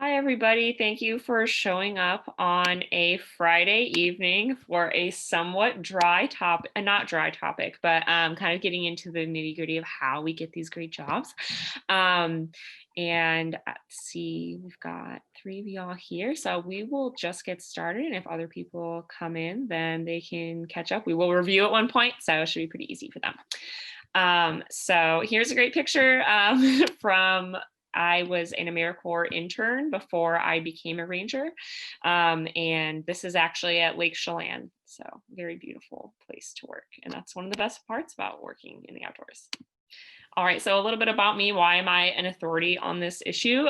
Hi, everybody. Thank you for showing up on a Friday evening for a somewhat dry topic, not dry topic, but kind of getting into the nitty gritty of how we get these great jobs. Um, and let's see, we've got three of y'all here. So we will just get started. And if other people come in, then they can catch up. We will review at one point. So it should be pretty easy for them. So here's a great picture from I was an AmeriCorps intern before I became a ranger. And this is actually at Lake Chelan. So very beautiful place to work. And that's one of the best parts about working in the outdoors. All right, so a little bit about me. Why am I an authority on this issue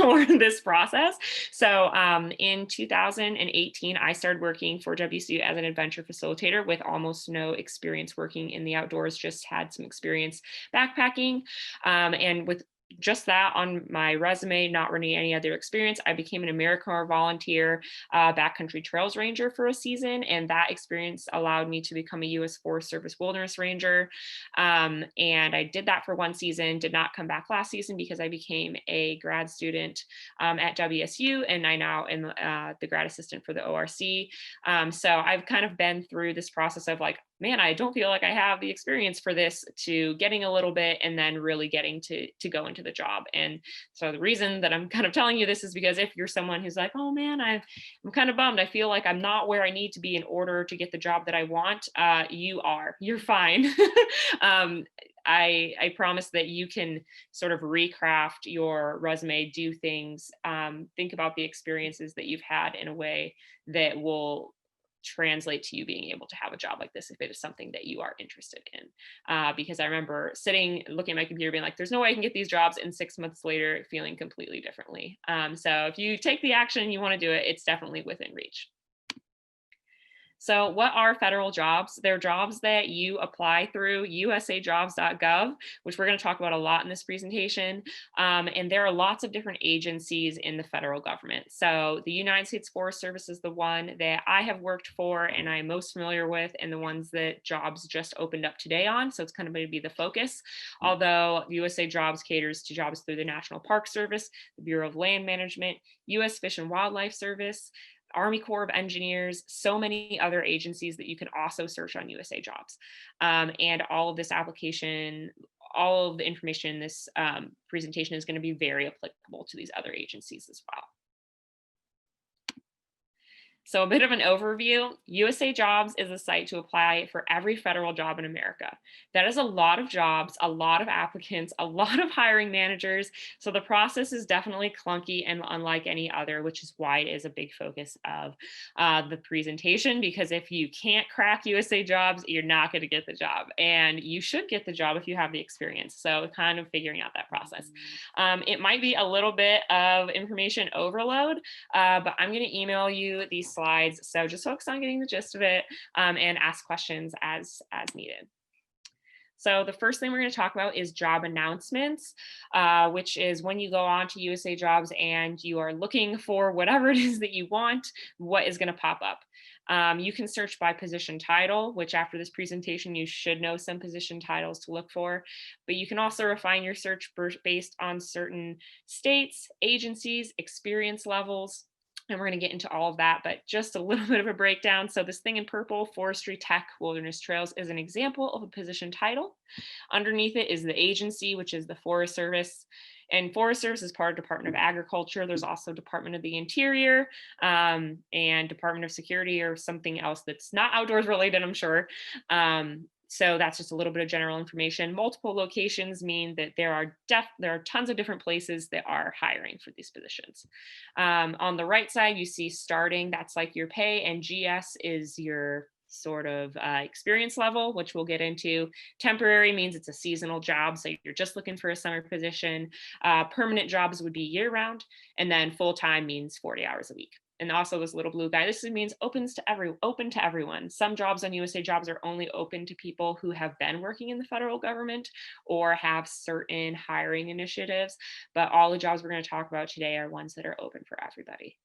or this process? So in 2018, I started working for WSU as an adventure facilitator with almost no experience working in the outdoors, just had some experience backpacking. And with just that on my resume, not really any other experience, I became an AmeriCorps volunteer backcountry trails ranger for a season. And that experience allowed me to become a U.S. Forest Service wilderness ranger. And I did that for one season, did not come back last season because I became a grad student at WSU, and I now am the grad assistant for the ORC. So I've kind of been through this process of like, man, I don't feel like I have the experience for this, to getting a little bit and then really getting to go into the job. And so the reason that I'm kind of telling you this is because if you're someone who's like, oh man, I'm kind of bummed, I feel like I'm not where I need to be in order to get the job that I want, you're fine. um, I promise that you can sort of recraft your resume, do things, think about the experiences that you've had in a way that will translate to you being able to have a job like this if it is something that you are interested in. Because I remember sitting, looking at my computer, being like, there's no way I can get these jobs, and 6 months later, feeling completely differently. So if you take the action and you want to do it, it's definitely within reach. So, what are federal jobs? They're jobs that you apply through USAJOBS.gov, which we're going to talk about a lot in this presentation. And there are lots of different agencies in the federal government. So, the United States Forest Service is the one that I have worked for and I'm most familiar with, and the ones that jobs just opened up today on. So, it's kind of going to be the focus. Although USA Jobs caters to jobs through the National Park Service, the Bureau of Land Management, U.S. Fish and Wildlife Service, Army Corps of Engineers, so many other agencies that you can also search on USA Jobs. And all of this application, all of the information in this presentation is going to be very applicable to these other agencies as well. So a bit of an overview, USA Jobs is a site to apply for every federal job in America. That is a lot of jobs, a lot of applicants, a lot of hiring managers. So the process is definitely clunky and unlike any other, which is why it is a big focus of the presentation, because if you can't crack USA Jobs, you're not going to get the job. And you should get the job if you have the experience. So kind of figuring out that process. It might be a little bit of information overload, but I'm going to email you these slides. So just focus on getting the gist of it, and ask questions as needed. So the first thing we're going to talk about is job announcements, which is when you go on to USA Jobs and you are looking for whatever it is that you want, what is going to pop up. You can search by position title, which after this presentation, you should know some position titles to look for. But you can also refine your search based on certain states, agencies, experience levels. And we're going to get into all of that, but just a little bit of a breakdown. So this thing in purple, Forestry Tech Wilderness Trails, is an example of a position title. Underneath it is the agency, which is the Forest Service. And Forest Service is part of Department of Agriculture. There's also Department of the Interior, and Department of Security, or something else that's not outdoors related, I'm sure. So that's just a little bit of general information. Multiple locations mean that there are tons of different places that are hiring for these positions. On the right side, you see starting, that's like your pay, and GS is your sort of experience level, which we'll get into. Temporary means it's a seasonal job, so you're just looking for a summer position. Permanent jobs would be year round, and then full-time means 40 hours a week. And also this little blue guy, this means open to everyone. Some jobs on USA Jobs are only open to people who have been working in the federal government or have certain hiring initiatives, but all the jobs we're going to talk about today are ones that are open for everybody.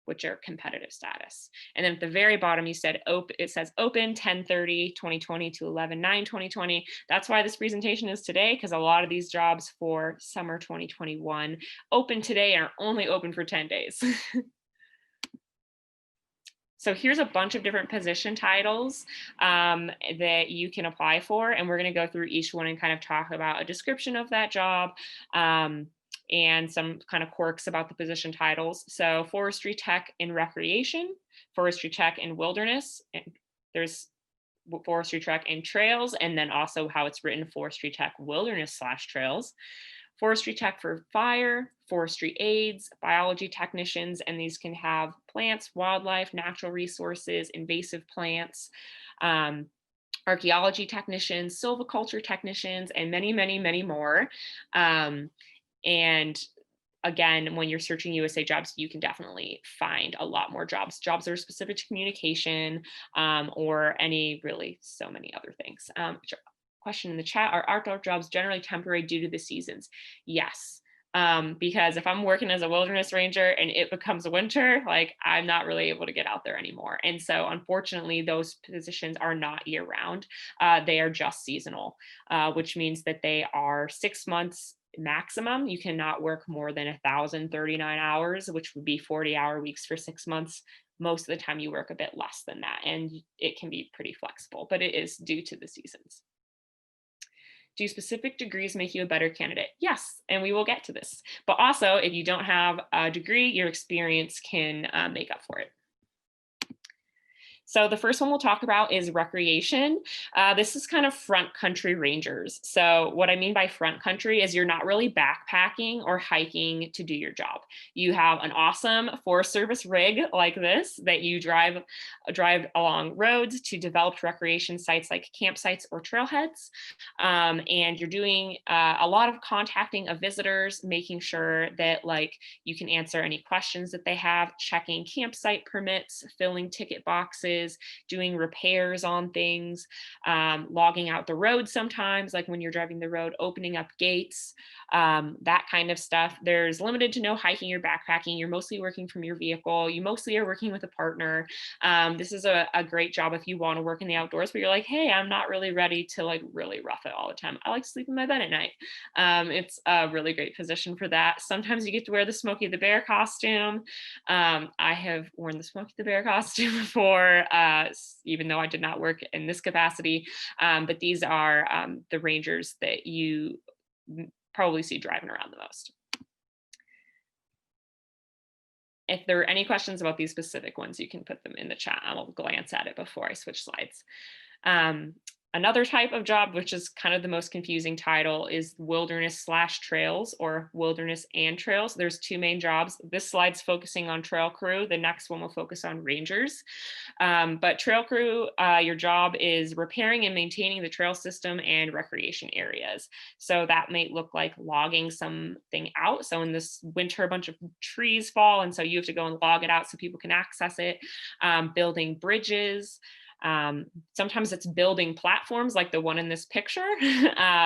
which are competitive status. And then at the very bottom, you said it says open 10/30/2020 to 11/9/2020. That's why this presentation is today, because a lot of these jobs for summer 2021 open today are only open for 10 days. So here's a bunch of different position titles that you can apply for, and we're going to go through each one and kind of talk about a description of that job and some kind of quirks about the position titles. So forestry tech and recreation, forestry tech and wilderness, and there's forestry tech and trails, and then also how it's written, forestry tech wilderness / trails. Forestry tech for fire, forestry aides, biology technicians, and these can have plants, wildlife, natural resources, invasive plants, archaeology technicians, silviculture technicians, and many, many, many more. And again, when you're searching USA Jobs, you can definitely find a lot more jobs that are specific to communication or so many other things. Question in the chat, are outdoor jobs generally temporary due to the seasons? Yes, because if I'm working as a wilderness ranger and it becomes winter, like I'm not really able to get out there anymore. And so unfortunately, those positions are not year round. They are just seasonal, which means that they are 6 months maximum. You cannot work more than 1,039 hours, which would be 40-hour weeks for 6 months. Most of the time you work a bit less than that, and it can be pretty flexible, but it is due to the seasons. Do specific degrees make you a better candidate? Yes, and we will get to this. But also, if you don't have a degree, your experience can make up for it. So the first one we'll talk about is recreation. This is kind of front country rangers. So what I mean by front country is you're not really backpacking or hiking to do your job. You have an awesome Forest Service rig like this that you drive along roads to developed recreation sites like campsites or trailheads. And you're doing a lot of contacting of visitors, making sure that like you can answer any questions that they have, checking campsite permits, filling ticket boxes, doing repairs on things, logging out the road sometimes, like when you're driving the road, opening up gates, that kind of stuff. There's limited to no hiking or backpacking. You're mostly working from your vehicle. You mostly are working with a partner. This is a great job if you want to work in the outdoors, but you're like, hey, I'm not really ready to like really rough it all the time. I like to sleep in my bed at night. It's a really great position for that. Sometimes you get to wear the Smokey the Bear costume. I have worn the Smokey the Bear costume before, even though I did not work in this capacity. But these are the rangers that you probably see driving around the most. If there are any questions about these specific ones, you can put them in the chat. I'll glance at it before I switch slides. Another type of job, which is kind of the most confusing title, is wilderness / trails or wilderness and trails. There's two main jobs. This slide's focusing on trail crew. The next one will focus on rangers. But trail crew, your job is repairing and maintaining the trail system and recreation areas. So that may look like logging something out. So in this winter, a bunch of trees fall, and so you have to go and log it out so people can access it. Building bridges. Sometimes it's building platforms like the one in this picture.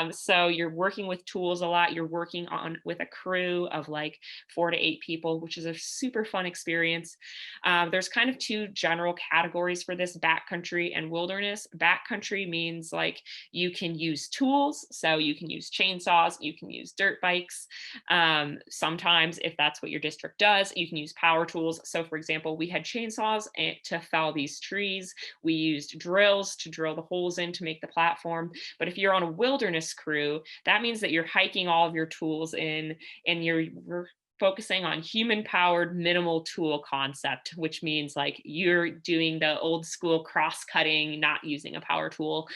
So you're working with tools a lot. You're working with a crew of like 4 to 8 people, which is a super fun experience. There's kind of two general categories for this: backcountry and wilderness. Backcountry means like you can use tools. So you can use chainsaws, you can use dirt bikes. Sometimes, if that's what your district does, you can use power tools. So for example, we had chainsaws to fell these trees. We used drills to drill the holes in to make the platform. But if you're on a wilderness crew, that means that you're hiking all of your tools in, and you're focusing on human-powered minimal tool concept, which means like you're doing the old school cross-cutting, not using a power tool.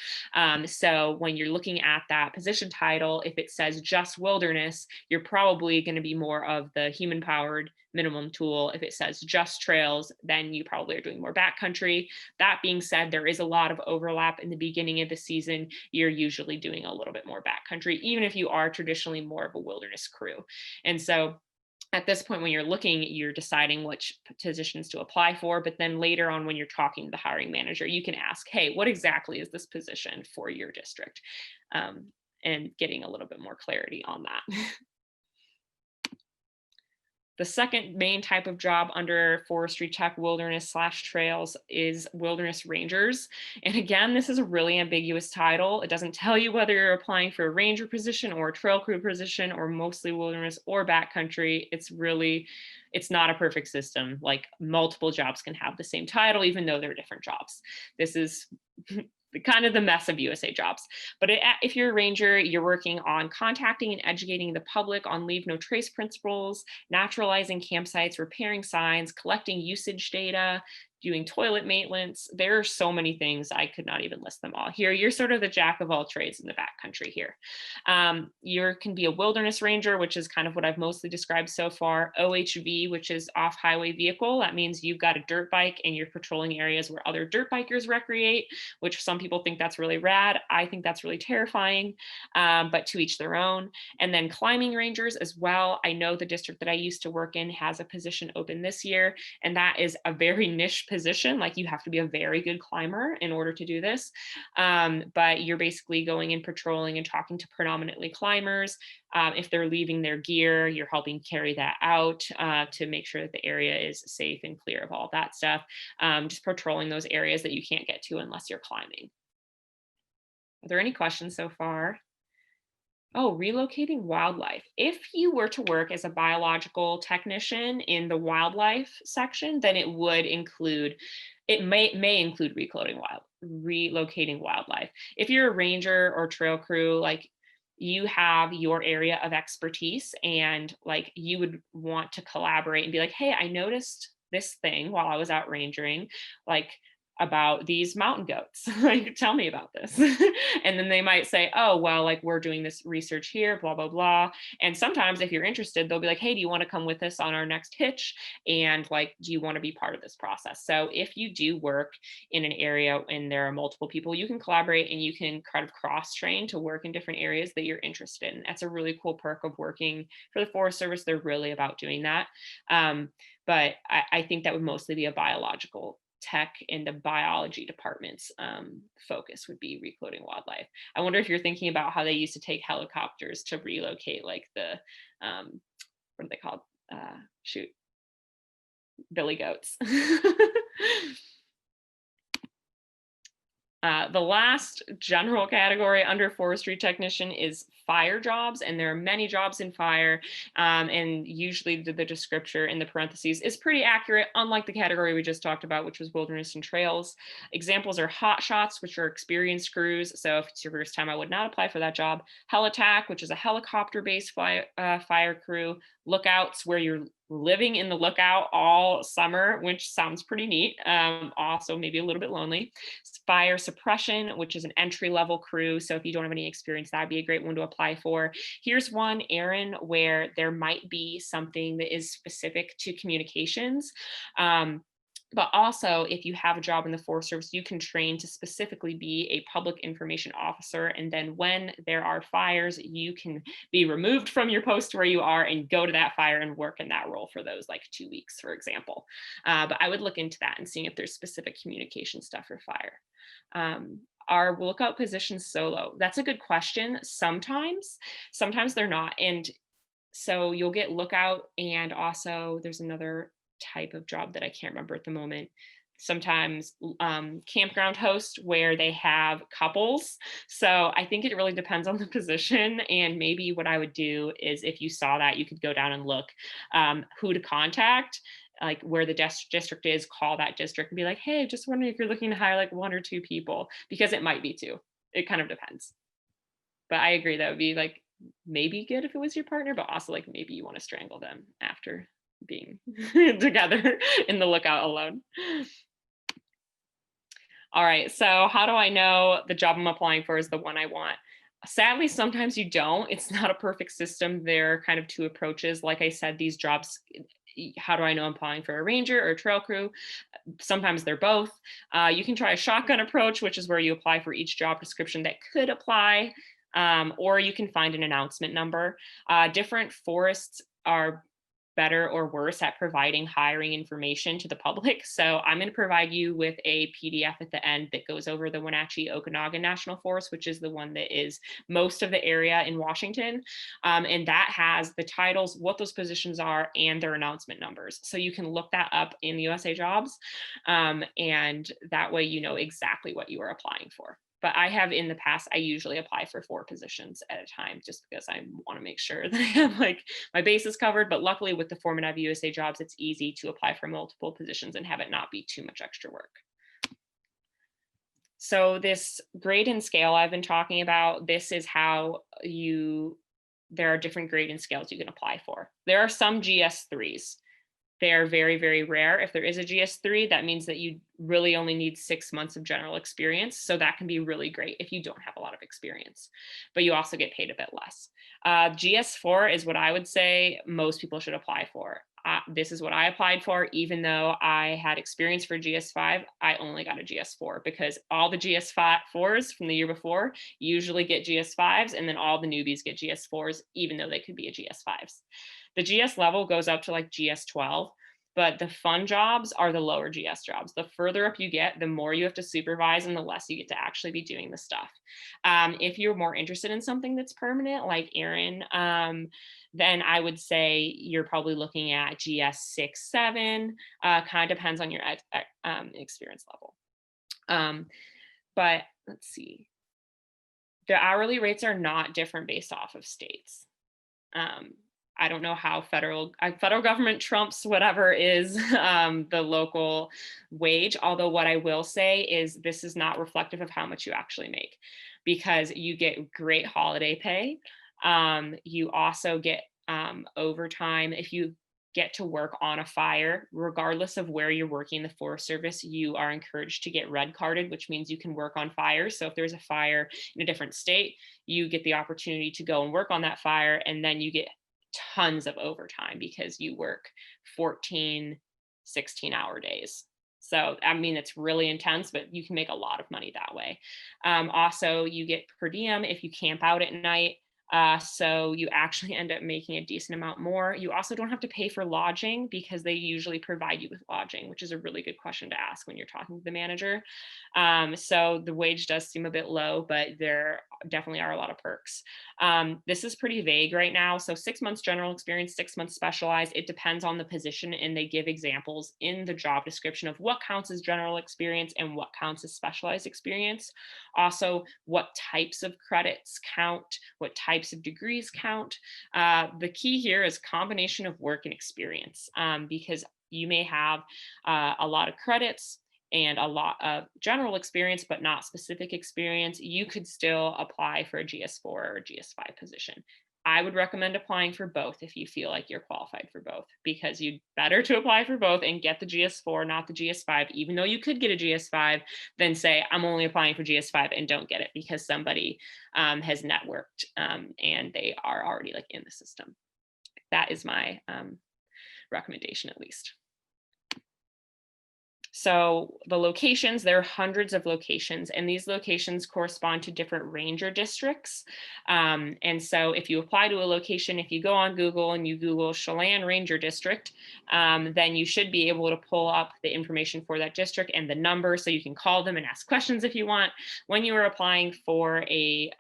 So when you're looking at that position title, if it says just wilderness, you're probably going to be more of the human-powered minimum tool. If it says just trails, then you probably are doing more backcountry. That being said, there is a lot of overlap in the beginning of the season. You're usually doing a little bit more backcountry, even if you are traditionally more of a wilderness crew. And so at this point, when you're looking, you're deciding which positions to apply for, but then later on when you're talking to the hiring manager, you can ask, hey, what exactly is this position for your district? And getting a little bit more clarity on that. The second main type of job under forestry tech wilderness / trails is wilderness rangers. And again, this is a really ambiguous title. It doesn't tell you whether you're applying for a ranger position or a trail crew position or mostly wilderness or backcountry. It's not a perfect system. Like multiple jobs can have the same title, even though they're different jobs. This is kind of the mess of USA Jobs. But if you're a ranger, you're working on contacting and educating the public on leave no trace principles, naturalizing campsites, repairing signs, collecting usage data, doing toilet maintenance. There are so many things, I could not even list them all here. You're sort of the jack of all trades in the backcountry here. You can be a wilderness ranger, which is kind of what I've mostly described so far. OHV, which is off-highway vehicle. That means you've got a dirt bike and you're patrolling areas where other dirt bikers recreate, which some people think that's really rad. I think that's really terrifying, but to each their own. And then climbing rangers as well. I know the district that I used to work in has a position open this year, and that is a very niche position. Like you have to be a very good climber in order to do this. But you're basically going and patrolling and talking to predominantly climbers. If they're leaving their gear, you're helping carry that out to make sure that the area is safe and clear of all that stuff. Just patrolling those areas that you can't get to unless you're climbing. Are there any questions so far? Oh, relocating wildlife. If you were to work as a biological technician in the wildlife section, then it would include, it may include relocating wildlife. If you're a ranger or trail crew, like you have your area of expertise and like you would want to collaborate and be like, hey, I noticed this thing while I was out rangering, like about these mountain goats. Like, tell me about this. And then they might say, oh, well, like we're doing this research here, blah, blah, blah. And sometimes if you're interested, they'll be like, hey, do you want to come with us on our next hitch? And like, do you want to be part of this process? So if you do work in an area and there are multiple people, you can collaborate and you can kind of cross train to work in different areas that you're interested in. That's a really cool perk of working for the Forest Service. They're really about doing that. But I think that would mostly be a biological tech and the biology department's focus would be recloning wildlife. I wonder if you're thinking about how they used to take helicopters to relocate like the, what are they called? Billy goats. The last general category under forestry technician is fire jobs, and there are many jobs in fire, and usually the descriptor in the parentheses is pretty accurate, unlike the category we just talked about, which was wilderness and trails. Examples are hot shots, which are experienced crews, so if it's your first time, I would not apply for that job. Helitack, which is a helicopter-based fire crew. Lookouts, where you're living in the lookout all summer, which sounds pretty neat. Also maybe a little bit lonely. Fire suppression, which is an entry-level crew. So if you don't have any experience, that'd be a great one to apply for. Here's one, Aaron, where there might be something that is specific to communications. But also, if you have a job in the Forest Service, you can train to specifically be a public information officer. And then when there are fires, you can be removed from your post where you are and go to that fire and work in that role for those like 2 weeks, for example. But I would look into that and seeing if there's specific communication stuff for fire. Are lookout positions solo? That's a good question. Sometimes they're not. And so you'll get lookout, and also there's another type of job that I can't remember at the moment. Sometimes campground host, where they have couples. So I think it really depends on the position. And maybe what I would do is, if you saw that, you could go down and look who to contact, like where the district is, call that district and be like, hey, just wondering if you're looking to hire like 1 or 2 people, because it might be 2. It kind of depends. But I agree, that would be like maybe good if it was your partner, but also like maybe you want to strangle them after being together in the lookout alone. All right, so how do I know the job I'm applying for is the one I want? Sadly, sometimes you don't. It's not a perfect system. There are kind of 2 approaches. Like I said, these jobs, how do I know I'm applying for a ranger or a trail crew? Sometimes they're both. You can try a shotgun approach, which is where you apply for each job description that could apply, or you can find an announcement number. Different forests are better or worse at providing hiring information to the public. So I'm going to provide you with a PDF at the end that goes over the Wenatchee Okanagan National Forest, which is the one that is most of the area in Washington. And that has the titles, what those positions are, and their announcement numbers. So you can look that up in the USA Jobs. And that way you know exactly what you are applying for. But I have in the past, I usually apply for 4 positions at a time just because I want to make sure that I have like my bases covered. But luckily with the format of USA Jobs, it's easy to apply for multiple positions and have it not be too much extra work. So this grade and scale I've been talking about, this is how there are different grade and scales you can apply for. There are some GS3s. They are very, very rare. If there is a GS3, that means that you really only need 6 months of general experience. So that can be really great if you don't have a lot of experience, but you also get paid a bit less. GS4 is what I would say most people should apply for. This is what I applied for. Even though I had experience for GS5, I only got a GS4 because all the GS4s from the year before usually get GS5s, and then all the newbies get GS4s, even though they could be a GS5s. The GS level goes up to like GS12, but the fun jobs are the lower GS jobs. The further up you get, the more you have to supervise and the less you get to actually be doing the stuff. If you're more interested in something that's permanent, like Erin, then I would say you're probably looking at GS 6, 7, kind of depends on your experience level. But let's see. The hourly rates are not different based off of states. I don't know how federal government trumps whatever is the local wage. Although what I will say is this is not reflective of how much you actually make, because you get great holiday pay. You also get overtime if you get to work on a fire. Regardless of where you're working in the Forest Service, you are encouraged to get red carded, which means you can work on fires. So if there's a fire in a different state, you get the opportunity to go and work on that fire, and then you get tons of overtime because you work 14, 16-hour days. So, I mean, it's really intense, but you can make a lot of money that way. Also, you get per diem if you camp out at night. So you actually end up making a decent amount more. You also don't have to pay for lodging because they usually provide you with lodging, which is a really good question to ask when you're talking to the manager. So the wage does seem a bit low, but there definitely are a lot of perks. This is pretty vague right now. So 6 months general experience, 6 months specialized. It depends on the position, and they give examples in the job description of what counts as general experience and what counts as specialized experience. Also, what types of credits count, what types of degrees count. The key here is combination of work and experience, because you may have a lot of credits and a lot of general experience, but not specific experience. You could still apply for a GS4 or a GS5 position. I would recommend applying for both if you feel like you're qualified for both, because you'd better to apply for both and get the GS4, not the GS5, even though you could get a GS5, than say, I'm only applying for GS5 and don't get it because somebody has networked and they are already like in the system. That is my recommendation, at least. So the locations, there are hundreds of locations, and these locations correspond to different ranger districts. And so if you apply to a location, if you go on Google and you Google Chelan Ranger District, then you should be able to pull up the information for that district and the number, so you can call them and ask questions if you want. When you are applying for a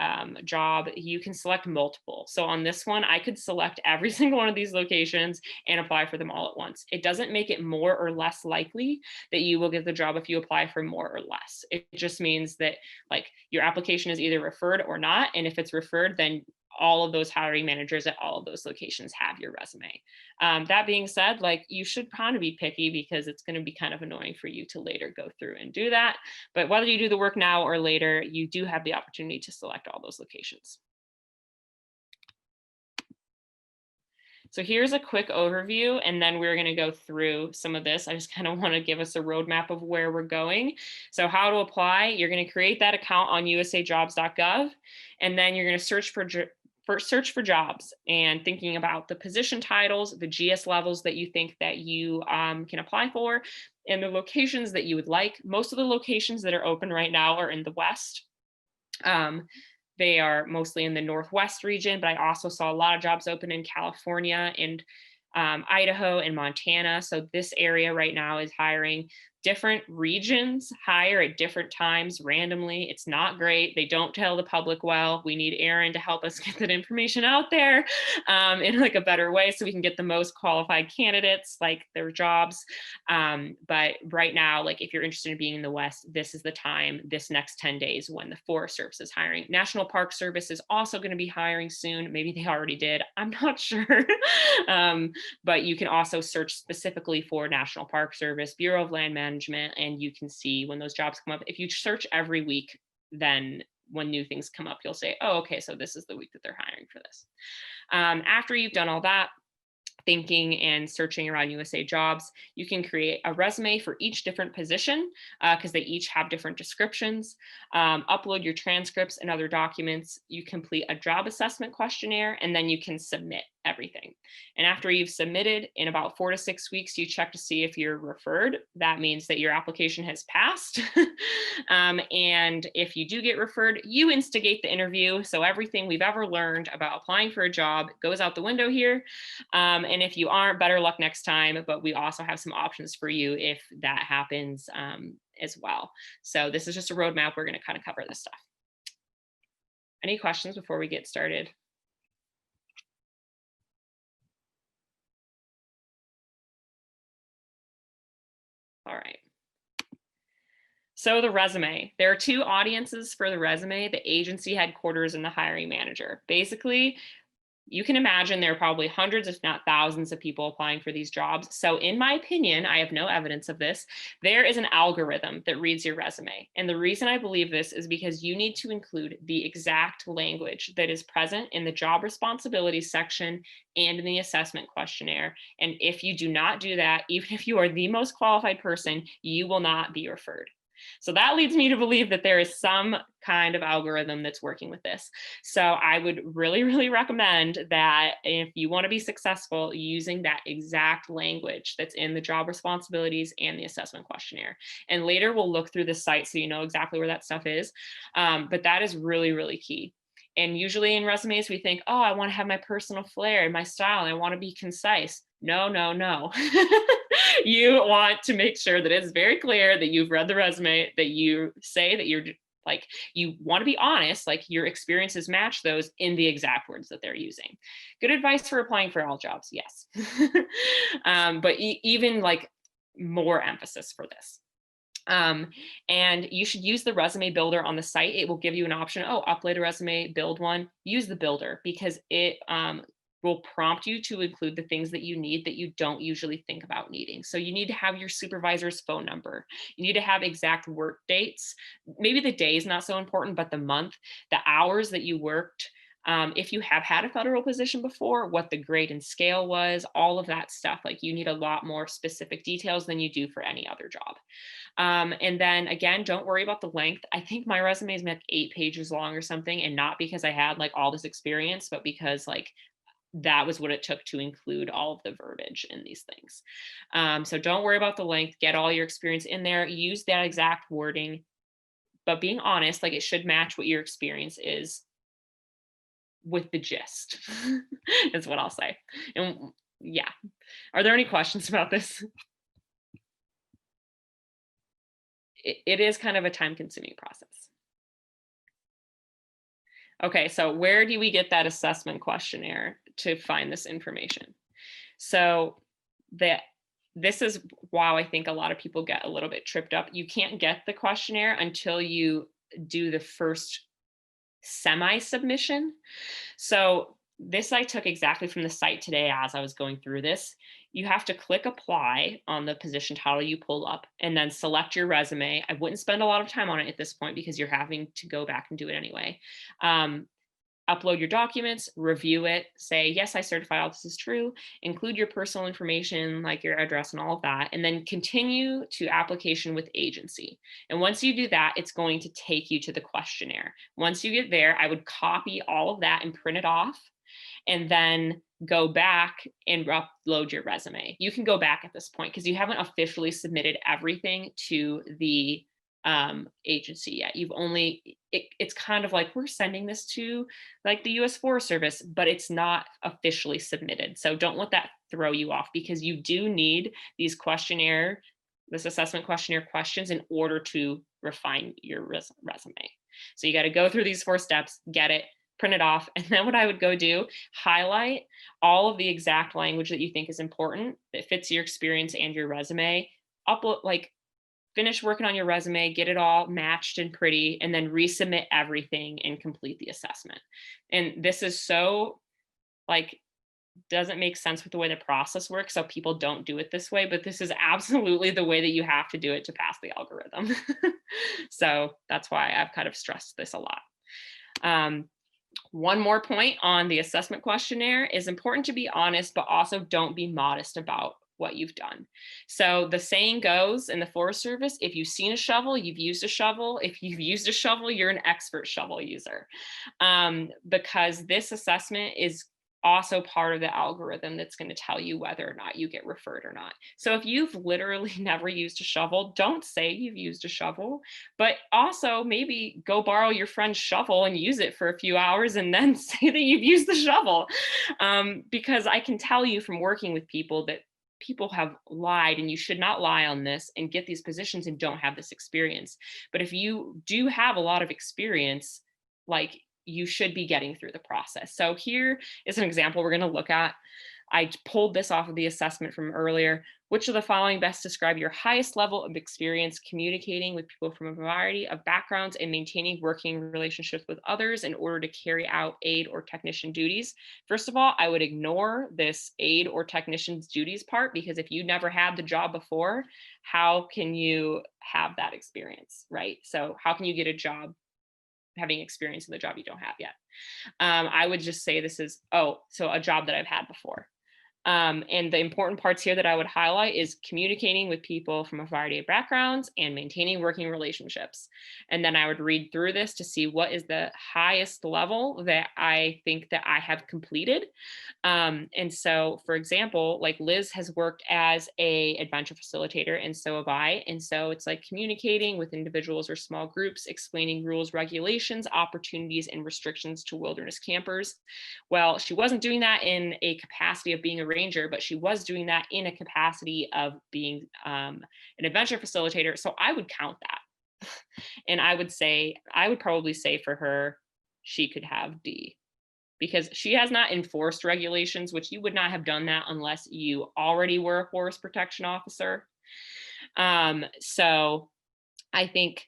job, you can select multiple. So on this one, I could select every single one of these locations and apply for them all at once. It doesn't make it more or less likely that you will get the job if you apply for more or less. It just means that like your application is either referred or not. And if it's referred, then all of those hiring managers at all of those locations have your resume. That being said, like you should kind of be picky because it's going to be kind of annoying for you to later go through and do that. But whether you do the work now or later, you do have the opportunity to select all those locations. So here's a quick overview, and then we're going to go through some of this. I just kind of want to give us a roadmap of where we're going. So how to apply, you're going to create that account on USAJOBS.gov, and then you're going to search for jobs and thinking about the position titles, the GS levels that you think that you can apply for, and the locations that you would like. Most of the locations that are open right now are in the West. They are mostly in the Northwest region, but I also saw a lot of jobs open in California and Idaho and Montana. So this area right now is hiring. Different regions hire at different times randomly. It's not great. They don't tell the public well. We need Aaron to help us get that information out there in like a better way so we can get the most qualified candidates, like their jobs. But right now, like if you're interested in being in the West, this is the time, this next 10 days when the Forest Service is hiring. National Park Service is also going to be hiring soon. Maybe they already did. I'm not sure. But you can also search specifically for National Park Service, Bureau of Land Management, and you can see when those jobs come up. If you search every week, then when new things come up, you'll say, oh, okay, so this is the week that they're hiring for this. After you've done all that, thinking and searching around USA Jobs, you can create a resume for each different position because they each have different descriptions. Upload your transcripts and other documents. You complete a job assessment questionnaire, and then you can submit everything. And after you've submitted, in about 4 to 6 weeks, you check to see if you're referred. That means that your application has passed. And if you do get referred, you instigate the interview. So everything we've ever learned about applying for a job goes out the window here. And if you aren't, better luck next time. But we also have some options for you if that happens as well. So this is just a roadmap. We're going to kind of cover this stuff. Any questions before we get started? All right. So the resume, there are two audiences for the resume, the agency headquarters and the hiring manager. Basically, you can imagine there are probably hundreds, if not thousands of people applying for these jobs. So in my opinion, I have no evidence of this, there is an algorithm that reads your resume. And the reason I believe this is because you need to include the exact language that is present in the job responsibilities section and in the assessment questionnaire. And if you do not do that, even if you are the most qualified person, you will not be referred. So that leads me to believe that there is some kind of algorithm that's working with this. So I would really, really recommend that if you want to be successful, using that exact language that's in the job responsibilities and the assessment questionnaire. And later we'll look through the site so you know exactly where that stuff is. But that is really, really key. And usually in resumes, we think, oh, I want to have my personal flair and my style, and I want to be concise. No, no, no. You want to make sure that it's very clear that you've read the resume, that you say that you're like, you want to be honest, like your experiences match those in the exact words that they're using. Good advice for applying for all jobs, yes. But even like more emphasis for this. And you should use the resume builder on the site. It will give you an option, oh, upload a resume, build one. Use the builder because it will prompt you to include the things that you need that you don't usually think about needing. So you need to have your supervisor's phone number. You need to have exact work dates. Maybe the day is not so important, but the month, the hours that you worked. If you have had a federal position before, what the grade and scale was, all of that stuff. Like you need a lot more specific details than you do for any other job. And then again, don't worry about the length. I think my resume is like 8 pages long or something, and not because I had like all this experience, but because like that was what it took to include all of the verbiage in these things. So don't worry about the length, get all your experience in there, use that exact wording, but being honest, like it should match what your experience is with the gist is what I'll say. And yeah, are there any questions about this? It is kind of a time-consuming process. Okay, so where do we get that assessment questionnaire to find this information? So this is why I think a lot of people get a little bit tripped up. You can't get the questionnaire until you do the first semi-submission. So this I took exactly from the site today as I was going through this. You have to click apply on the position title you pull up and then select your resume. I wouldn't spend a lot of time on it at this point because you're having to go back and do it anyway. Upload your documents, review it, say, yes, I certify all this is true, include your personal information like your address and all of that, and then continue to application with agency. And once you do that, it's going to take you to the questionnaire. Once you get there, I would copy all of that and print it off, and then go back and upload your resume. You can go back at this point because you haven't officially submitted everything to the agency yet. You've only, it's kind of like we're sending this to like the US Forest Service, but it's not officially submitted. So don't let that throw you off, because you do need these this assessment questionnaire questions in order to refine your resume. So you got to go through these 4 steps, get it, print it off. And then what I would go do, highlight all of the exact language that you think is important that fits your experience and your resume, upload, like finish working on your resume, get it all matched and pretty, and then resubmit everything and complete the assessment. And this is so like, doesn't make sense with the way the process works, so people don't do it this way, but this is absolutely the way that you have to do it to pass the algorithm. So that's why I've kind of stressed this a lot. One more point on the assessment questionnaire is important to be honest, but also don't be modest about what you've done. So the saying goes in the Forest Service, if you've seen a shovel, you've used a shovel. If you've used a shovel, you're an expert shovel user. Because this assessment is also part of the algorithm that's going to tell you whether or not you get referred or not. So if you've literally never used a shovel, don't say you've used a shovel, but also maybe go borrow your friend's shovel and use it for a few hours and then say that you've used the shovel. Because I can tell you from working with people that people have lied, and you should not lie on this and get these positions and don't have this experience. But if you do have a lot of experience, like, you should be getting through the process. So here is an example we're going to look at. I pulled this off of the assessment from earlier. Which of the following best describe your highest level of experience communicating with people from a variety of backgrounds and maintaining working relationships with others in order to carry out aid or technician duties? First of all, I would ignore this aid or technician's duties part, because if you never had the job before, how can you have that experience, right? So how can you get a job having experience in the job you don't have yet? I would just say this is, so a job that I've had before. And the important parts here that I would highlight is communicating with people from a variety of backgrounds and maintaining working relationships. And then I would read through this to see what is the highest level that I think that I have completed. And so, for example, like Liz has worked as a adventure facilitator, and so have I. And so it's like communicating with individuals or small groups, explaining rules, regulations, opportunities, and restrictions to wilderness campers. Well, she wasn't doing that in a capacity of being a ranger, but she was doing that in a capacity of being an adventure facilitator. So I would count that. And I would probably say for her, she could have D, because she has not enforced regulations, which you would not have done that unless you already were a forest protection officer. So I think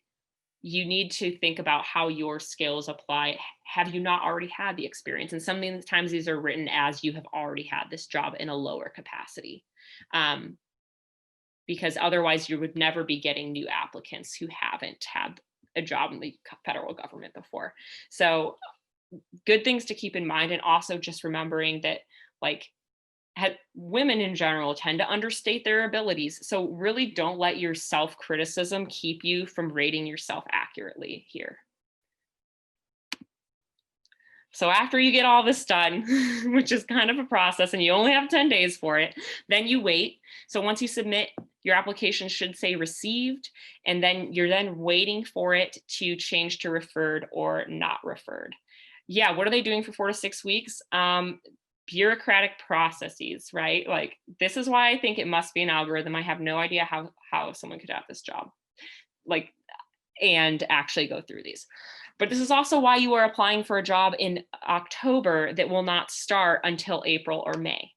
you need to think about how your skills apply. Have you not already had the experience? And sometimes these are written as you have already had this job in a lower capacity, because otherwise you would never be getting new applicants who haven't had a job in the federal government before. So good things to keep in mind. And also just remembering that, like, women in general tend to understate their abilities. So really don't let your self-criticism keep you from rating yourself accurately here. So after you get all this done, which is kind of a process, and you only have 10 days for it, then you wait. So once you submit, your application should say received, and then you're then waiting for it to change to referred or not referred. Yeah, what are they doing for 4 to 6 weeks? Bureaucratic processes, right? Like, this is why I think it must be an algorithm. I have no idea how someone could have this job, like, and actually go through these. But this is also why you are applying for a job in October that will not start until April or May.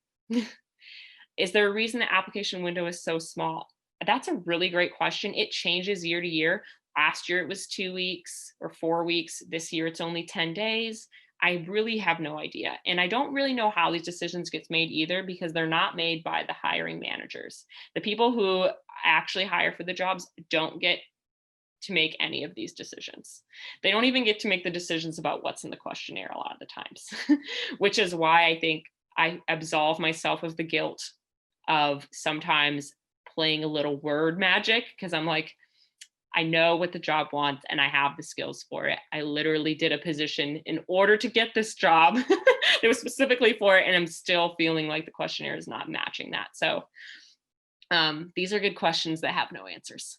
Is there a reason the application window is so small? That's a really great question. It changes year to year. Last year it was 2 weeks or 4 weeks. This year it's only 10 days. I really have no idea. And I don't really know how these decisions get made either, because they're not made by the hiring managers. The people who actually hire for the jobs don't get to make any of these decisions. They don't even get to make the decisions about what's in the questionnaire a lot of the times, which is why I think I absolve myself of the guilt of sometimes playing a little word magic, because I'm like, I know what the job wants and I have the skills for it. I literally did a position in order to get this job that was specifically for it, and I'm still feeling like the questionnaire is not matching that. So these are good questions that have no answers.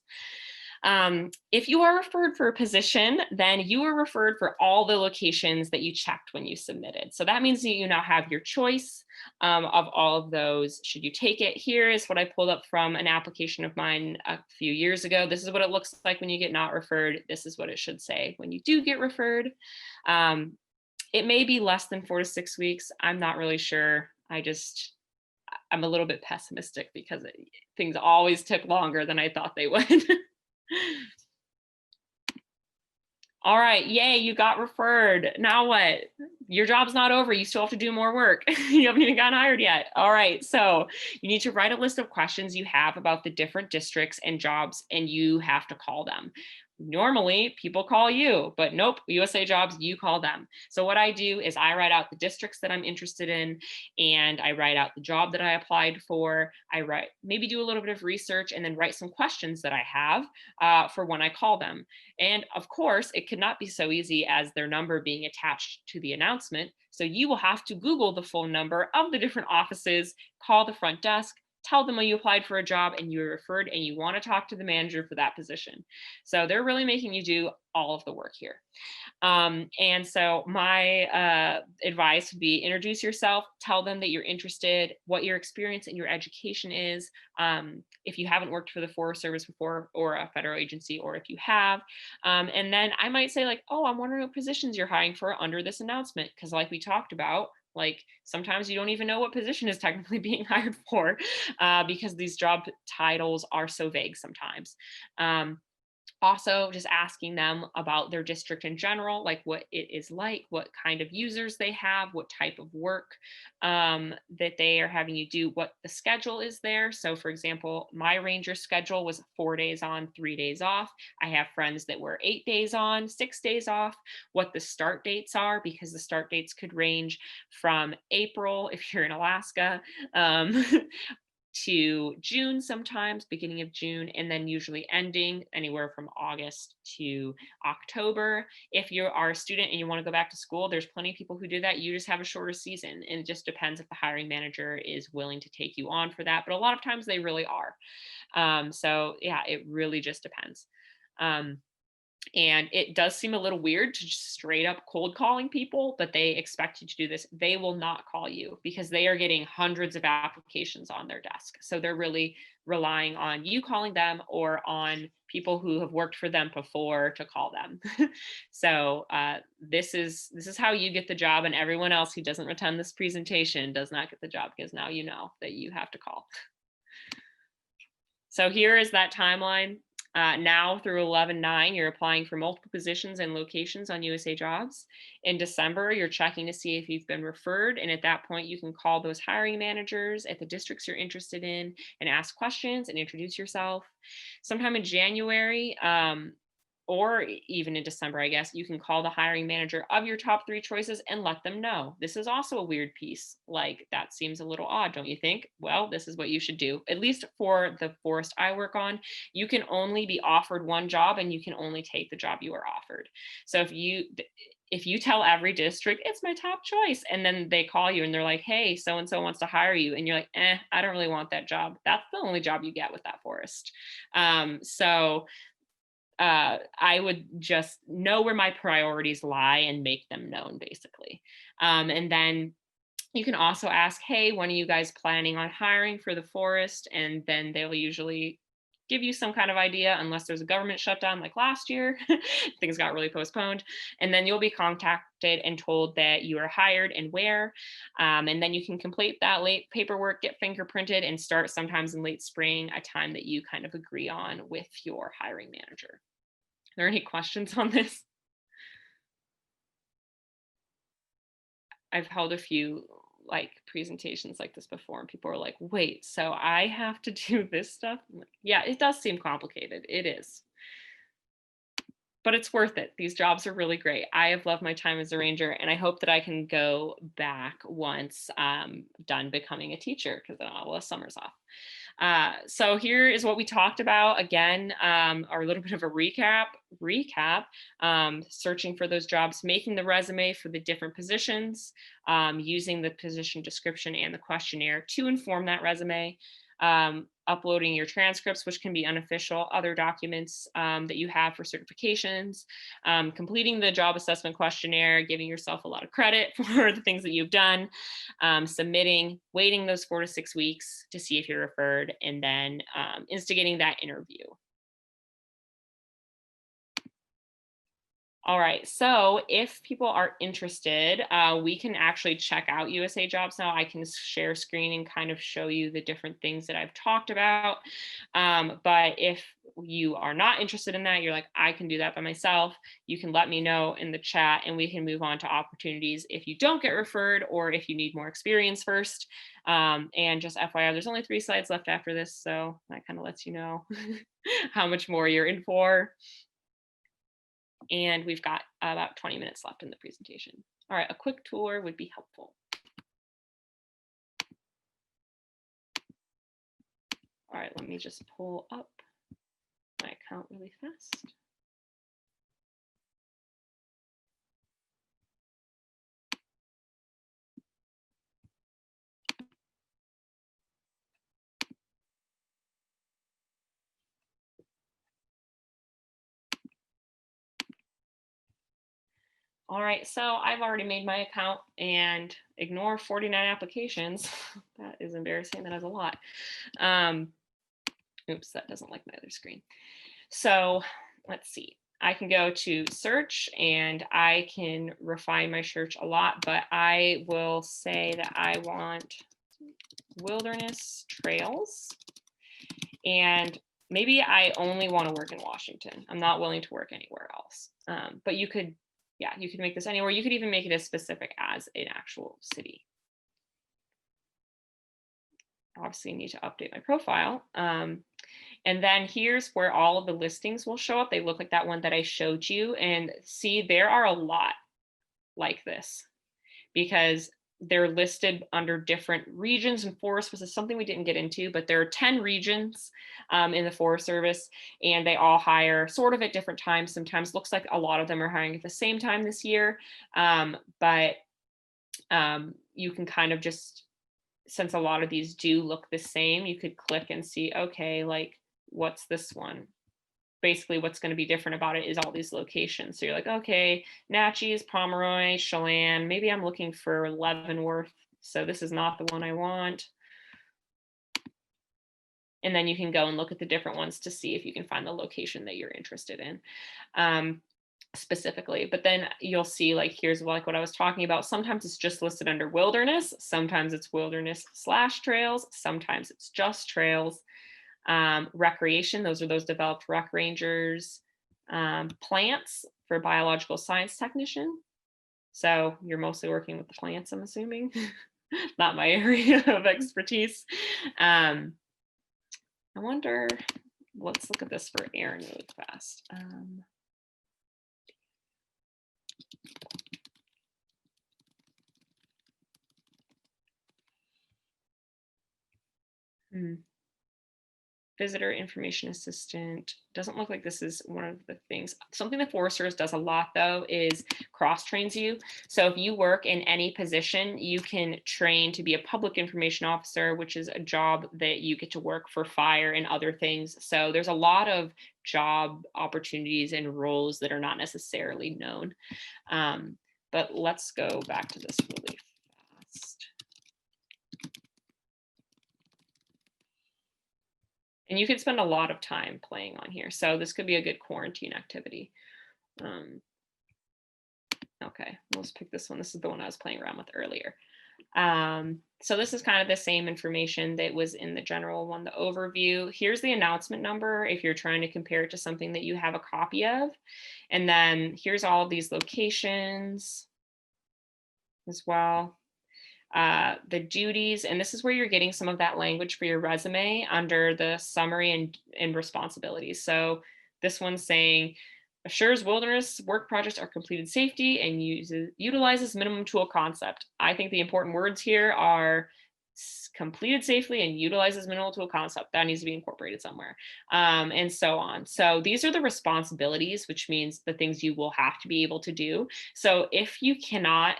If you are referred for a position, then you are referred for all the locations that you checked when you submitted. So that means that you now have your choice of all of those. Should you take it? Here is what I pulled up from an application of mine a few years ago. This is what it looks like when you get not referred. This is what it should say when you do get referred. It may be less than 4 to 6 weeks. I'm not really sure. I'm a little bit pessimistic because things always took longer than I thought they would. All right, yay, you got referred. Now what? Your job's not over. You still have to do more work. You haven't even gotten hired yet. All right, so you need to write a list of questions you have about the different districts and jobs, and you have to call them. Normally, people call you, but nope, USA Jobs, you call them. So what I do is I write out the districts that I'm interested in, and I write out the job that I applied for. Maybe do a little bit of research, and then write some questions that I have for when I call them. And of course, it could not be so easy as their number being attached to the announcement. So you will have to Google the phone number of the different offices, call the front desk, tell them when you applied for a job and you were referred and you want to talk to the manager for that position. So they're really making you do all of the work here. And so my advice would be introduce yourself, tell them that you're interested, what your experience and your education is. If you haven't worked for the Forest Service before or a federal agency, or if you have. And then I might say like, oh, I'm wondering what positions you're hiring for under this announcement. Because like we talked about, like sometimes you don't even know what position is technically being hired for because these job titles are so vague sometimes. Also, just asking them about their district in general, like what it is like, what kind of users they have, what type of work that they are having you do, what the schedule is there. So for example, my ranger schedule was 4 days on, 3 days off. I have friends that were 8 days on, 6 days off, what the start dates are, because the start dates could range from April, if you're in Alaska, to June sometimes, beginning of June, and then usually ending anywhere from August to October. If you are a student and you want to go back to school, there's plenty of people who do that. You just have a shorter season, and it just depends if the hiring manager is willing to take you on for that. But a lot of times they really are. So yeah, it really just depends. And it does seem a little weird to just straight up cold calling people, but they expect you to do this. They will not call you because they are getting hundreds of applications on their desk. So they're really relying on you calling them or on people who have worked for them before to call them. So this is how you get the job, and everyone else who doesn't attend this presentation does not get the job, because now you know that you have to call. So here is that timeline. Now through 11/9, you're applying for multiple positions and locations on USA Jobs. In December, you're checking to see if you've been referred. And at that point, you can call those hiring managers at the districts you're interested in and ask questions and introduce yourself. Sometime in January, or even in December, I guess, you can call the hiring manager of your top 3 choices and let them know. This is also a weird piece. Like, that seems a little odd, don't you think? Well, this is what you should do. At least for the forest I work on, you can only be offered one job and you can only take the job you are offered. So if you tell every district, it's my top choice, and then they call you and they're like, hey, so-and-so wants to hire you, and you're like, I don't really want that job. That's the only job you get with that forest. I would just know where my priorities lie and make them known, basically. And then you can also ask, hey, when are you guys planning on hiring for the forest? And then they'll usually give you some kind of idea, unless there's a government shutdown like last year. Things got really postponed. And then you'll be contacted and told that you are hired and where. And then you can complete that late paperwork, get fingerprinted, and start sometimes in late spring, a time that you kind of agree on with your hiring manager. Are there any questions on this? I've held a few like presentations like this before, and people are like, wait, so I have to do this stuff? I'm like, yeah, it does seem complicated. It is. But it's worth it. These jobs are really great. I have loved my time as a ranger, and I hope that I can go back once I'm done becoming a teacher, because then all the summer's off. So here is what we talked about. Again, our little bit of a recap, searching for those jobs, making the resume for the different positions, using the position description and the questionnaire to inform that resume. uploading your transcripts, which can be unofficial, other documents that you have for certifications, completing the job assessment questionnaire, giving yourself a lot of credit for the things that you've done, submitting, waiting those 4 to 6 weeks to see if you're referred, and then instigating that interview. All right, so if people are interested, we can actually check out USA Jobs now. I can share screen and kind of show you the different things that I've talked about. But if you are not interested in that, you're like, I can do that by myself, you can let me know in the chat and we can move on to opportunities if you don't get referred or if you need more experience first. And just FYI, there's only 3 slides left after this, so that kind of lets you know how much more you're in for. And we've got about 20 minutes left in the presentation. All right, a quick tour would be helpful. All right, let me just pull up my account really fast. All right, so I've already made my account and ignore 49 applications. That is embarrassing, that is a lot. Oops, that doesn't like my other screen. So let's see. I can go to search and I can refine my search a lot, but I will say that I want wilderness trails. And maybe I only want to work in Washington. I'm not willing to work anywhere else. But you could, yeah, you could make this anywhere. You could even make it as specific as an actual city. Obviously, I need to update my profile. And then here's where all of the listings will show up. They look like that one that I showed you. And see, there are a lot like this because they're listed under different regions and forests, which is something we didn't get into, but there are 10 regions in the Forest Service, and they all hire sort of at different times. Sometimes looks like a lot of them are hiring at the same time this year, but you can kind of just, since a lot of these do look the same, you could click and see, okay, like what's this one? Basically what's going to be different about it is all these locations. So you're like, okay, Natchez, Pomeroy, Chelan, maybe I'm looking for Leavenworth. So this is not the one I want. And then you can go and look at the different ones to see if you can find the location that you're interested in specifically. But then you'll see, like, here's like what I was talking about. Sometimes it's just listed under wilderness. Sometimes it's wilderness/trails. Sometimes it's just trails. Recreation, those are those developed rec rangers. Plants for biological science technician. So you're mostly working with the plants, I'm assuming. Not my area of expertise. I wonder, let's look at this for Aaron really fast. Visitor information assistant. Doesn't look like this is one of the things. Something the Forest Service does a lot though is cross trains you. So if you work in any position, you can train to be a public information officer, which is a job that you get to work for fire and other things. So there's a lot of job opportunities and roles that are not necessarily known. But let's go back to this really fast. And you could spend a lot of time playing on here. So this could be a good quarantine activity. Okay, let's pick this one. This is the one I was playing around with earlier. So this is kind of the same information that was in the general one, the overview. Here's the announcement number if you're trying to compare it to something that you have a copy of. And then here's all of these locations as well. The duties, and this is where you're getting some of that language for your resume under the summary and responsibilities. So this one's saying, assures wilderness work projects are completed safety and utilizes minimum tool concept. I think the important words here are completed safely and utilizes minimal tool concept. That needs to be incorporated somewhere, and so on. So these are the responsibilities, which means the things you will have to be able to do. So if you cannot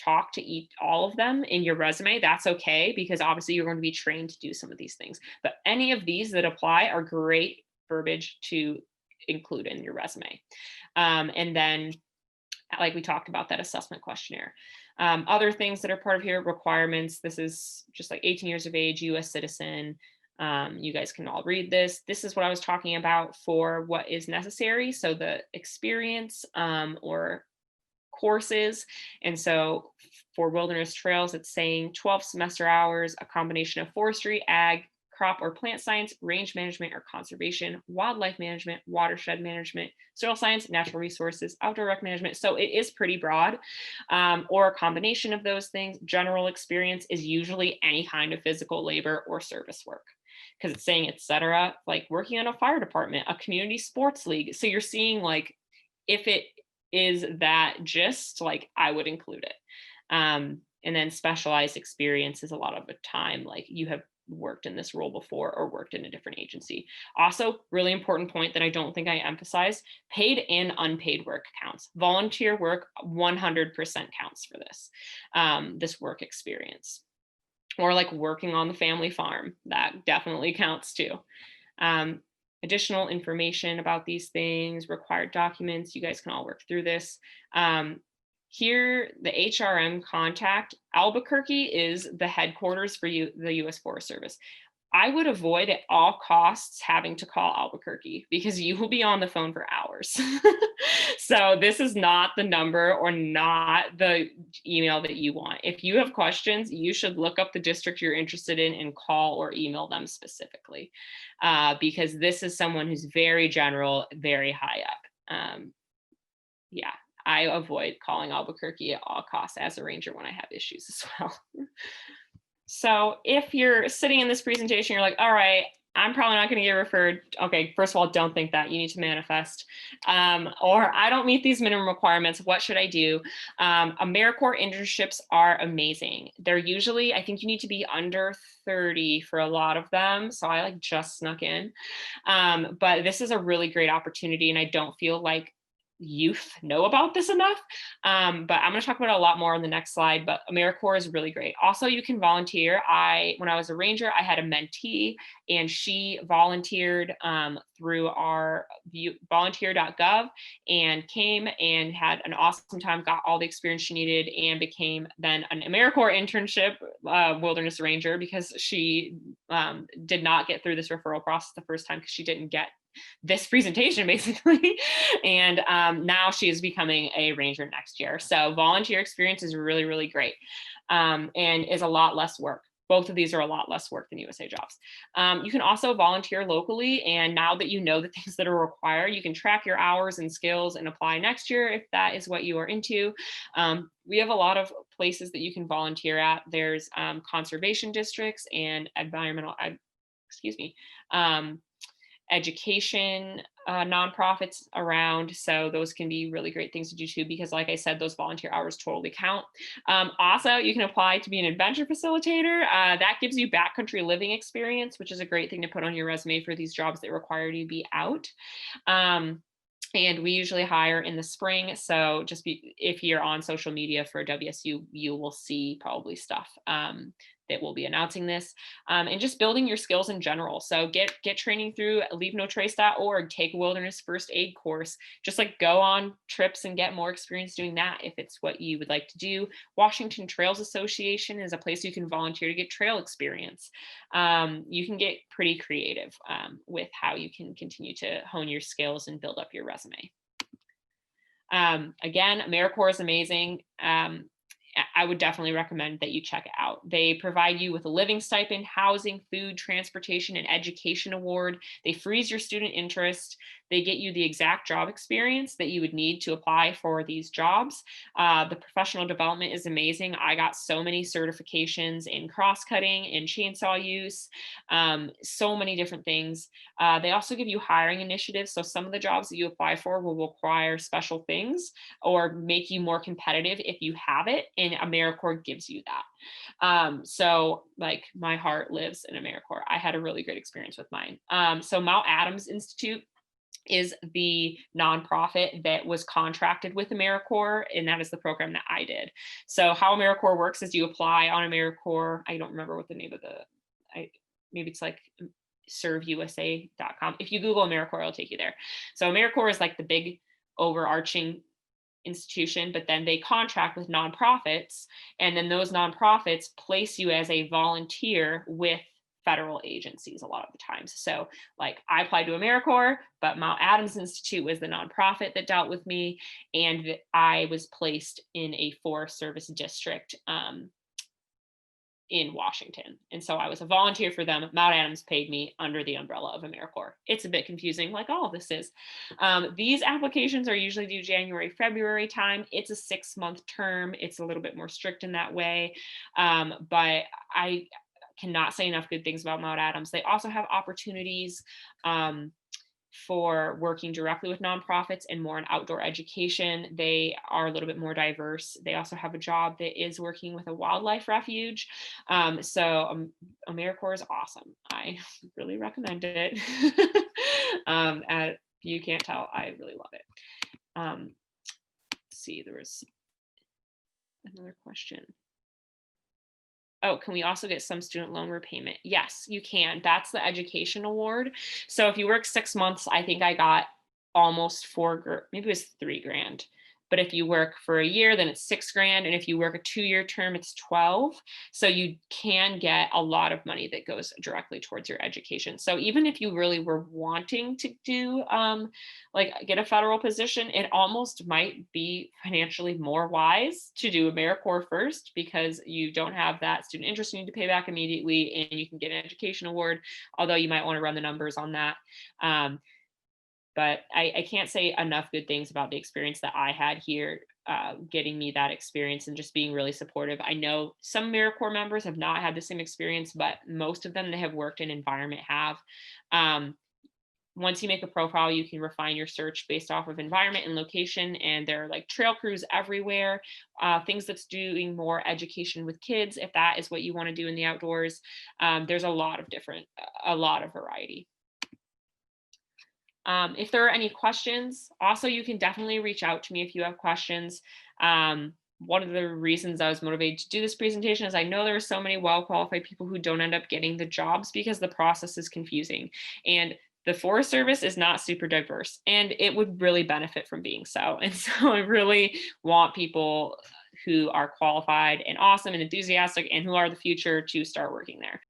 talk to all of them in your resume, that's okay, because obviously you're going to be trained to do some of these things. But any of these that apply are great verbiage to include in your resume. And then, like we talked about, that assessment questionnaire. Other things that are part of here, requirements. This is just like 18 years of age, US citizen. You guys can all read this. This is what I was talking about for what is necessary. So the experience or courses. And so for wilderness trails, it's saying 12 semester hours, a combination of forestry, ag, crop or plant science, range management or conservation, wildlife management, watershed management, soil science, natural resources, outdoor rec management. So it is pretty broad, or a combination of those things. General experience is usually any kind of physical labor or service work, because it's saying, etc., like working on a fire department, a community sports league. So you're seeing, like, if it is that just, like, I would include it. And then specialized experience is a lot of the time, like, you have worked in this role before or worked in a different agency. Also, really important point that I don't think I emphasized, paid and unpaid work counts. Volunteer work 100% counts for this, this work experience. Or like working on the family farm, that definitely counts too. Additional information about these things, required documents, you guys can all work through this. Here, the HRM contact, Albuquerque is the headquarters for the U.S. Forest Service. I would avoid at all costs having to call Albuquerque, because you will be on the phone for hours. So this is not the number or not the email that you want. If you have questions, you should look up the district you're interested in and call or email them specifically, because this is someone who's very general, very high up. Yeah, I avoid calling Albuquerque at all costs as a ranger when I have issues as well. So if you're sitting in this presentation, you're like, all right, I'm probably not going to get referred. Okay, first of all, don't think that. You need to manifest. Or I don't meet these minimum requirements. What should I do? AmeriCorps internships are amazing. They're usually, I think you need to be under 30 for a lot of them. So I like just snuck in. But this is a really great opportunity, and I don't feel like youth know about this enough. But I'm going to talk about it a lot more on the next slide, but AmeriCorps is really great. Also, you can volunteer. When I was a ranger, I had a mentee, and she volunteered through our volunteer.gov, and came and had an awesome time, got all the experience she needed, and became then an AmeriCorps internship wilderness ranger, because she did not get through this referral process the first time because she didn't get this presentation, basically. And now she is becoming a ranger next year. So volunteer experience is really, really great, and is a lot less work. Both of these are a lot less work than USA Jobs. You can also volunteer locally, and now that you know the things that are required, you can track your hours and skills and apply next year if that is what you are into. We have a lot of places that you can volunteer at. There's conservation districts and environmental, education nonprofits around. So those can be really great things to do too, because like I said, those volunteer hours totally count. Also, you can apply to be an adventure facilitator. That gives you backcountry living experience, which is a great thing to put on your resume for these jobs that require you to be out. And we usually hire in the spring. So just if you're on social media for WSU, you will see probably stuff that will be announcing this, and just building your skills in general. So get training through leavenotrace.org, take a wilderness first aid course, just like go on trips and get more experience doing that if it's what you would like to do. Washington Trails Association is a place you can volunteer to get trail experience. You can get pretty creative with how you can continue to hone your skills and build up your resume. Again, AmeriCorps is amazing. I would definitely recommend that you check it out. They provide you with a living stipend, housing, food, transportation, and education award. They freeze your student interest. They get you the exact job experience that you would need to apply for these jobs. The professional development is amazing. I got so many certifications in cross-cutting and chainsaw use, so many different things. They also give you hiring initiatives. So some of the jobs that you apply for will require special things or make you more competitive if you have it, and AmeriCorps gives you that. So like my heart lives in AmeriCorps. I had a really great experience with mine. So Mount Adams Institute is the nonprofit that was contracted with AmeriCorps, and that is the program that I did. So how AmeriCorps works is you apply on AmeriCorps. I don't remember what the name of maybe it's like serveusa.com. If you Google AmeriCorps, it'll take you there. So AmeriCorps is like the big overarching institution, but then they contract with nonprofits, and then those nonprofits place you as a volunteer with federal agencies a lot of the times. So like I applied to AmeriCorps, but Mount Adams Institute was the nonprofit that dealt with me, and I was placed in a Forest Service district in Washington. And so I was a volunteer for them. Mount Adams paid me under the umbrella of AmeriCorps. It's a bit confusing, like all of this is. These applications are usually due January, February time. It's a 6-month term. It's a little bit more strict in that way. But I cannot say enough good things about Mount Adams. They also have opportunities for working directly with nonprofits and more in outdoor education. They are a little bit more diverse. They also have a job that is working with a wildlife refuge. AmeriCorps is awesome. I really recommend it. You can't tell, I really love it. Let's see, there was another question. Oh, can we also get some student loan repayment? Yes, you can. That's the education award. So if you work 6 months, I think I got almost maybe it was $3,000. But if you work for a year, then it's $6,000. And if you work a 2-year term, it's 12. So you can get a lot of money that goes directly towards your education. So even if you really were wanting to do like get a federal position, it almost might be financially more wise to do AmeriCorps first, because you don't have that student interest you need to pay back immediately, and you can get an education award, although you might want to run the numbers on that. But I can't say enough good things about the experience that I had here, getting me that experience and just being really supportive. I know some AmeriCorps members have not had the same experience, but most of them that have worked in environment have. Once you make a profile, you can refine your search based off of environment and location, and there are like trail crews everywhere, things that's doing more education with kids, if that is what you want to do in the outdoors. There's a lot of variety. If there are any questions, also, you can definitely reach out to me if you have questions. One of the reasons I was motivated to do this presentation is I know there are so many well-qualified people who don't end up getting the jobs because the process is confusing. And the Forest Service is not super diverse, and it would really benefit from being so. And so I really want people who are qualified and awesome and enthusiastic and who are the future to start working there.